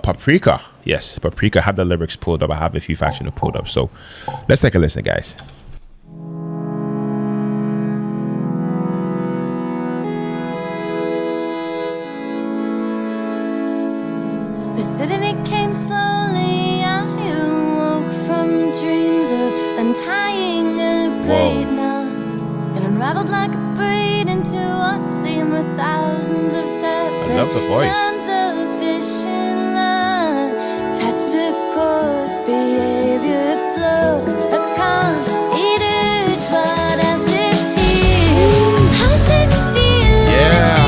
Paprika. Yes, Paprika. I have the lyrics pulled up. I have a few facts pulled up. So let's take a listen, guys. It came slowly. I woke from dreams of untying a braid knot and unraveled like a braid into what seemed were thousands of separate strands of fishing line attached to course behavior flow. A calm eater what as it feels. How's it feel? Yeah.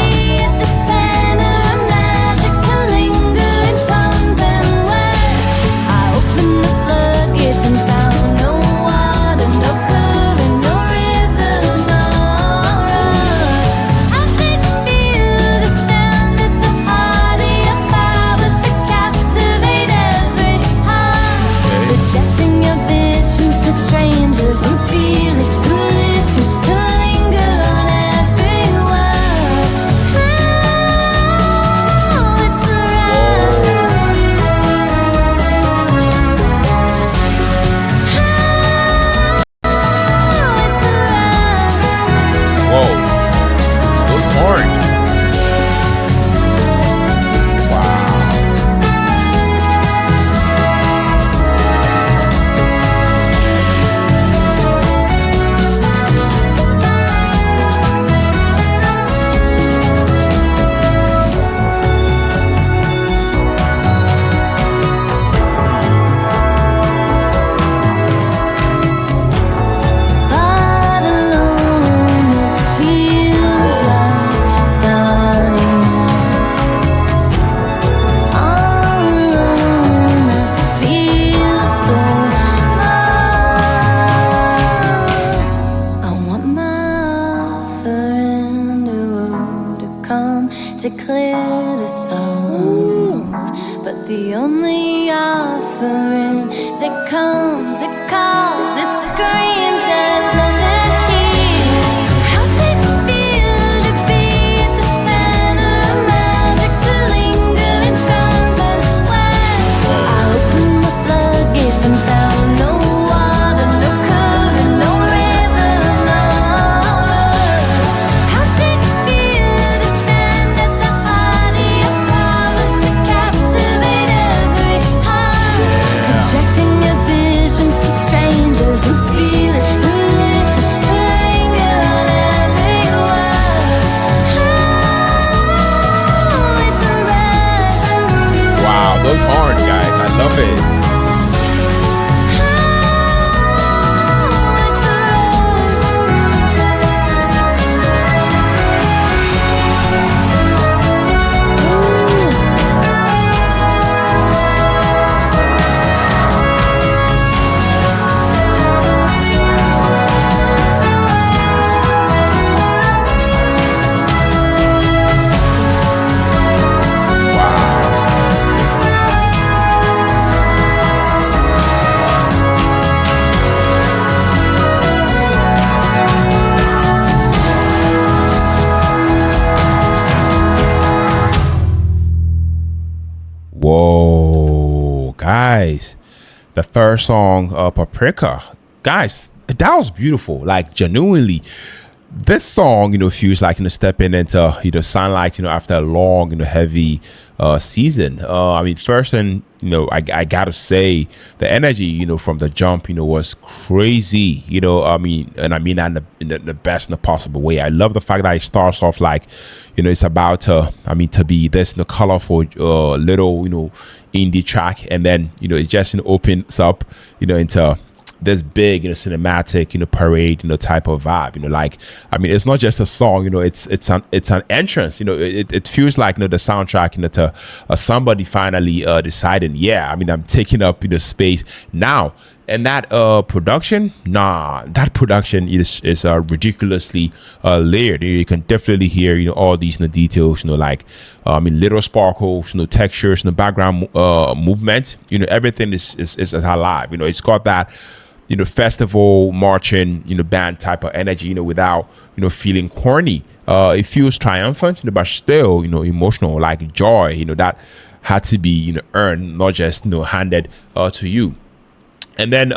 Guys, the first song, Paprika, guys, that was beautiful. Like, genuinely, this song, feels like, stepping into, sunlight, after a long, heavy season. I mean, first, and I gotta say, the energy, from the jump, was crazy. I mean that in the best in the possible way. I love the fact that it starts off like, it's about to be this colorful little indie track, and then it just opens up into this big cinematic parade type of vibe. Like, it's not just a song, it's an entrance. It feels like the soundtrack to somebody finally deciding, I'm taking up space now. And that production is ridiculously layered. You can definitely hear all these details, like little sparkles, textures, background movement. Everything is alive. It's got that festival marching band type of energy, without feeling corny. It feels triumphant, but still emotional, like joy. That had to be, you know, earned, not just, you know, handed to you. And then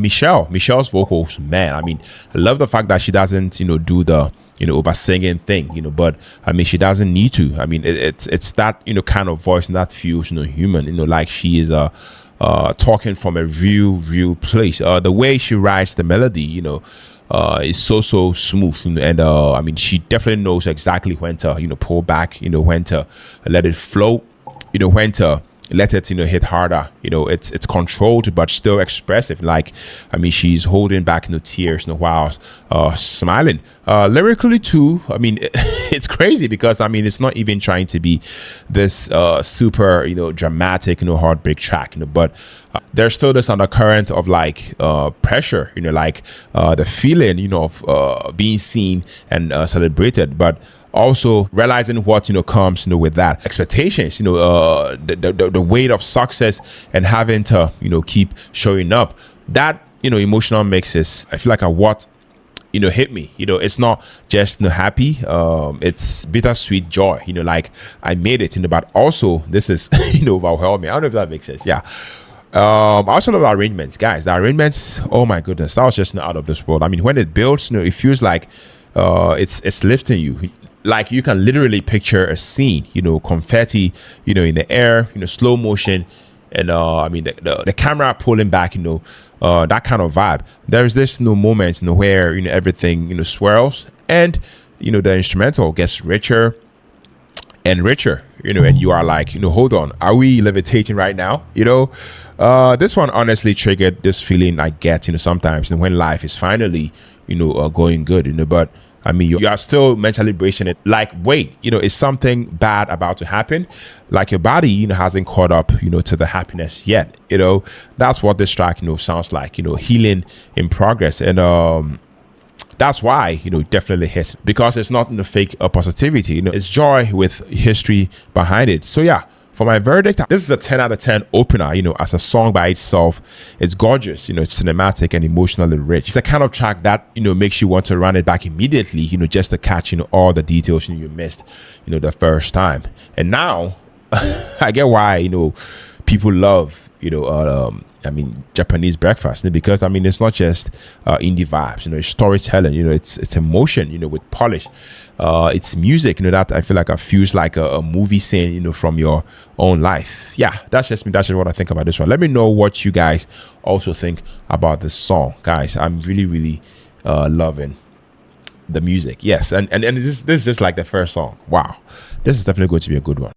Michelle's vocals, man, I mean, I love the fact that she doesn't, you know, do the, you know, over singing thing, you know, but I mean, she doesn't need to. I mean, it's that, you know, kind of voice and that feels, you know, human, you know, like she is talking from a real place. The way she writes the melody, you know, is so smooth, and I mean, she definitely knows exactly when to, you know, pull back, you know, when to let it flow, you know, when to let it, you know, hit harder. You know, it's controlled but still expressive. Like, I mean, she's holding back, you know, tears, you know, while smiling. Lyrically too, I mean, it's crazy because I mean, it's not even trying to be this super, you know, dramatic, you know, heartbreak track, you know, but there's still this undercurrent of like pressure, you know, like the feeling, you know, of being seen and celebrated, but also realizing what, you know, comes, you know, with that expectations, you know, the weight of success and having to, you know, keep showing up. That, you know, emotional mix is, I feel like, what, you know, hit me. You know, it's not just, you know, happy, it's bittersweet joy, you know, like I made it, you know, but also this is you know, overwhelming. I don't know if that makes sense. Yeah. I also love the arrangements, guys. The arrangements, oh my goodness, that was just, you know, out of this world. I mean, when it builds, you know, it feels like it's lifting you. Like you can literally picture a scene, you know, confetti, you know, in the air, you know, slow motion, and I mean the camera pulling back, you know, that kind of vibe. There's this, you know, moment, you know, where, you know, everything, you know, swirls, and you know, the instrumental gets richer and richer, you know, and you are like, you know, hold on, are we levitating right now? You know, this one honestly triggered this feeling I get, you know, sometimes, you know, when life is finally, you know, going good, you know, but I mean, you are still mentally bracing it. Like, wait, you know, is something bad about to happen? Like your body, you know, hasn't caught up, you know, to the happiness yet. You know, that's what this track, you know, sounds like. You know, healing in progress, and that's why, you know, it definitely hits, because it's not, you know, fake positivity. You know, it's joy with history behind it. So yeah. For my verdict, this is a 10 out of 10 opener. You know, as a song by itself, it's gorgeous, you know, it's cinematic and emotionally rich. It's a kind of track that, you know, makes you want to run it back immediately, you know, just to catch, you know, all the details, you know, you missed, you know, the first time. And now I get why, you know, people love, you know, I mean, Japanese breakfast, you know, because I mean, it's not just indie vibes, you know, it's storytelling, you know, it's emotion, you know, with polish. It's music, you know, that I feel like feels like a movie scene, you know, from your own life. Yeah, that's just me. That's just what I think about this one. Let me know what you guys also think about this song, guys. I'm really loving the music. Yes, and this is just like the first song. Wow, this is definitely going to be a good one.